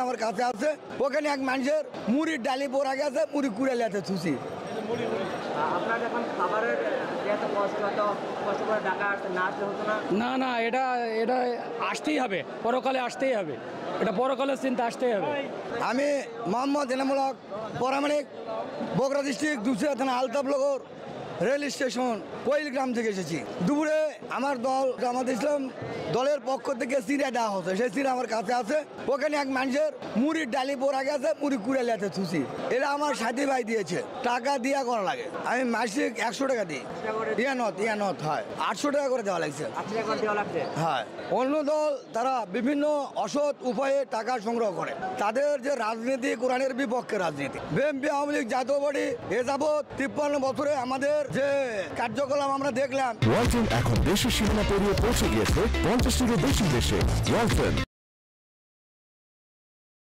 আমার কাছে আছে, ওখানে এক মানুষের মুড়ির ডালি পোড়া গেছে, মুড়ি কুড়ে লেতে ছুসি। আপনার যখন খাবারের এত কষ্ট করে ডাকা না আসলে হতো না? না না, এটা আসতেই হবে, পরকালে আসতেই হবে, এটা পরকালের চিন্তা আসতেই হবে। আমি মোহাম্মদ এনামুল হক, পরামানিক, বগুড়া ডিস্ট্রিক্ট দুসরা থানা আলতাফনগর রেল স্টেশন কোয়েল গ্রাম থেকে এসেছি। দুপুরে আমার দল জামাত ইসলাম দলের পক্ষ থেকে চিড়া দেওয়া হতো, সেই চিড়া আমার কাছে আছে। ওখানে এক মানুষের মুড়ির ডালি পোড়া গেছে, মুড়ি কুড়ে লেতে ছুসি। এটা আমার সাথী ভাই দিয়েছে, টাকা দিয়া করা লাগে। আমি মাসিক 100 টাকা দিই, ইয়ানত হয় 800 টাকা করে দেওয়া লাগছে। হ্যাঁ, অন্য দল তারা বিভিন্ন অসৎ উপায়ে টাকা সংগ্রহ করে। তাদের যে রাজনীতি কোরআনের বিপক্ষে রাজনীতি। বিএনপি আওয়ামী লীগ জাতীয় পার্টি এ যাবৎ 53 বছরে আমাদের যে কার্যকলাপ আমরা দেখলাম। ওয়ালটন এখন দেশের সীমানা পেরিয়ে পৌঁছে গিয়েছে 50টিরও বেশি দেশে। ওয়ালটন।